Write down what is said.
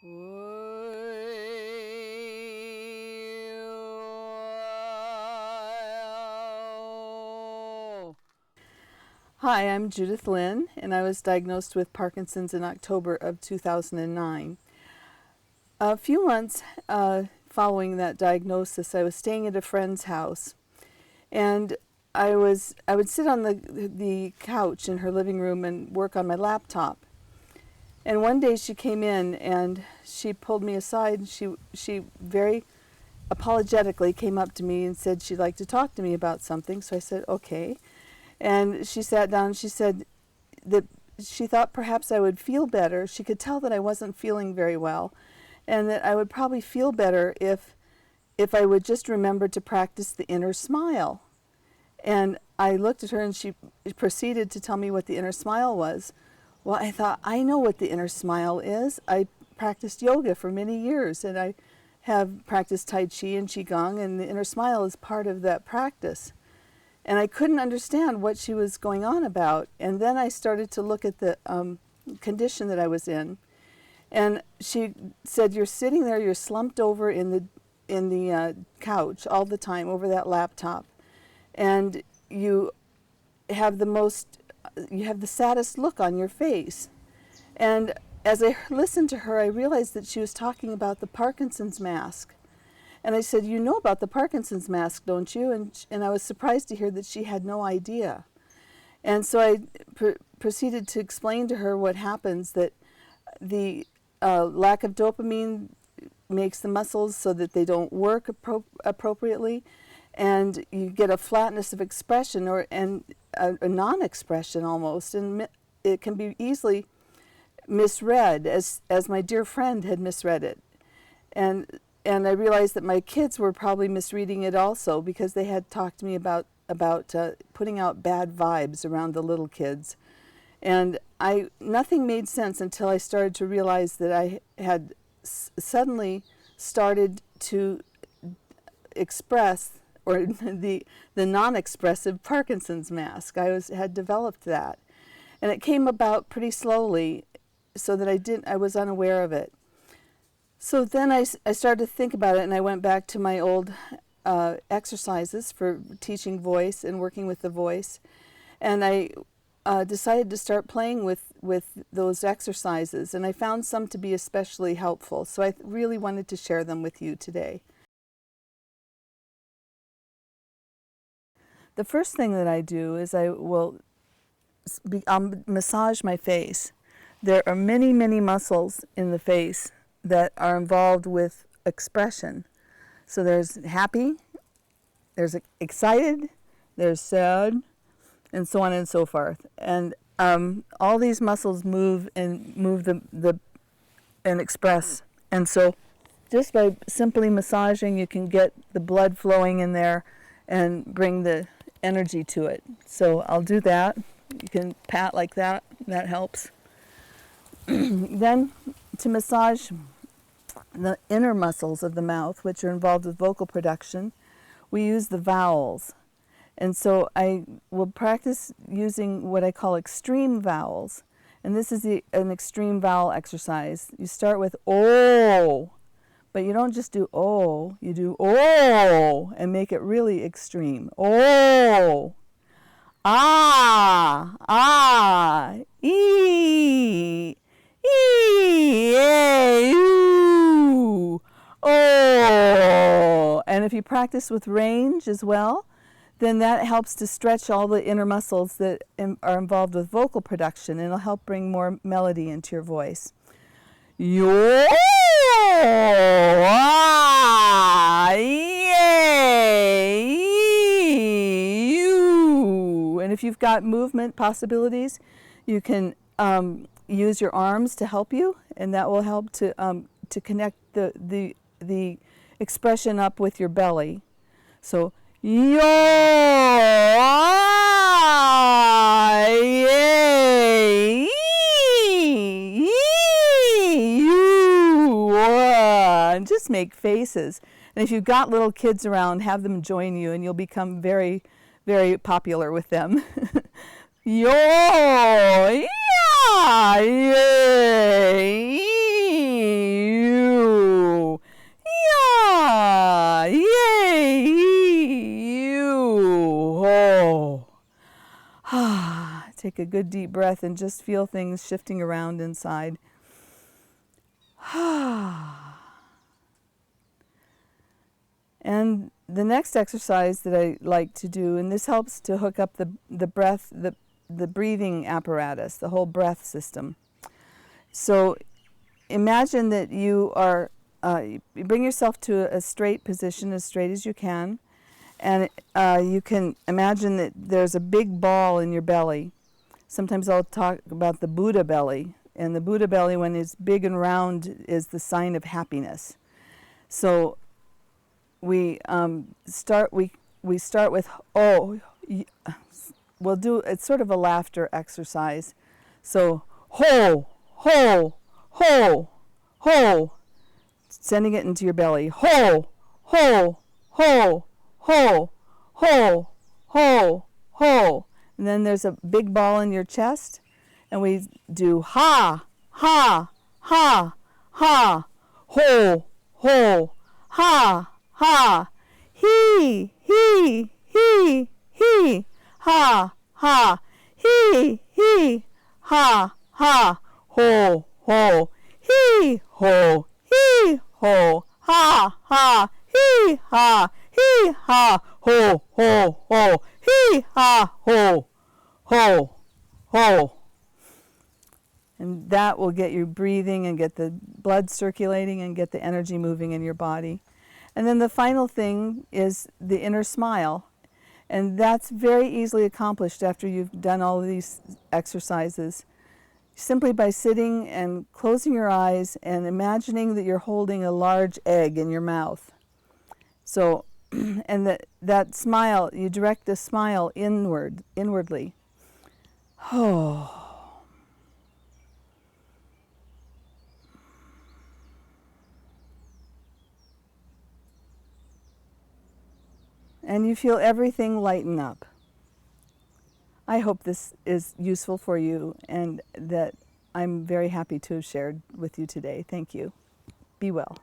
Hi, I'm Judith Lynne, and I was diagnosed with Parkinson's in October of 2009. A few months following that diagnosis, I was staying at a friend's house, and I would sit on the couch in her living room and work on my laptop. And one day she came in and she pulled me aside, and she very apologetically came up to me and said she'd like to talk to me about something. So I said, okay. And she sat down and she said that she thought perhaps I would feel better. She could tell that I wasn't feeling very well, and that I would probably feel better if I would just remember to practice the inner smile. And I looked at her and she proceeded to tell me what the inner smile was. Well, I thought, I know what the inner smile is. I practiced yoga for many years, and I have practiced Tai Chi and Qigong, and the inner smile is part of that practice. And I couldn't understand what she was going on about. And then I started to look at the condition that I was in. And she said, you're sitting there, you're slumped over in the couch all the time over that laptop. And you have the saddest look on your face. And as I listened to her, I realized that she was talking about the Parkinson's mask. And I said, you know about the Parkinson's mask, don't you? And I was surprised to hear that she had no idea. And so I proceeded to explain to her what happens, that the lack of dopamine makes the muscles so that they don't work appropriately, and you get a flatness of expression and a non-expression almost, and it can be easily misread, as my dear friend had misread it. And I realized that my kids were probably misreading it also, because they had talked to me about putting out bad vibes around the little kids. And nothing made sense until I started to realize that I had suddenly started to express, or the non-expressive Parkinson's mask. I had developed that. And it came about pretty slowly, so that I was unaware of it. So then I started to think about it, and I went back to my old exercises for teaching voice and working with the voice. And I decided to start playing with those exercises, and I found some to be especially helpful. So I really wanted to share them with you today. The first thing that I do is I'll massage my face. There are many, many muscles in the face that are involved with expression. So there's happy, there's excited, there's sad, and so on and so forth. And all these muscles move and express. And so just by simply massaging, you can get the blood flowing in there and bring the energy to it. So I'll do that. You can pat like that. That helps. Then to massage the inner muscles of the mouth, which are involved with vocal production, we use the vowels. And so I will practice using what I call extreme vowels. And this is an extreme vowel exercise. You start with O, but you don't just do O, you do O and make it really extreme. O, ah, E, E, oh. And if you practice with range as well, then that helps to stretch all the inner muscles that are involved with vocal production, and it'll help bring more melody into your voice. Yo, ah, yay, you. And if you've got movement possibilities, you can use your arms to help you, and that will help to connect the expression up with your belly. So yo, ah, yay, you, and just make faces. And if you've got little kids around, have them join you, and you'll become very, very popular with them. Yo, yeah, yay, take a good deep breath and just feel things shifting around inside. And the next exercise that I like to do, and this helps to hook up the breath, the breathing apparatus, the whole breath system. So imagine that you are, you bring yourself to a straight position, as straight as you can, and you can imagine that there's a big ball in your belly. Sometimes I'll talk about the Buddha belly, and the Buddha belly, when it's big and round, is the sign of happiness. So we start with we'll do, it's sort of a laughter exercise. So ho, ho, ho, ho, sending it into your belly. Ho, ho, ho, ho, ho, ho, ho. And then there's a big ball in your chest, and we do ha, ha, ha, ha, ho, ho, ha, ha, he, ha, ha, he, ha, ha, ho, ho, he, ho, ha, ha, he, ha, ho, ho, he, ha, ho, ho. And that will get you breathing and get the blood circulating and get the energy moving in your body. And then the final thing is the inner smile. And that's very easily accomplished after you've done all of these exercises. Simply by sitting and closing your eyes and imagining that you're holding a large egg in your mouth. So, and that smile, you direct the smile inwardly. Oh. And you feel everything lighten up. I hope this is useful for you and that I'm very happy to have shared with you today. Thank you. Be well.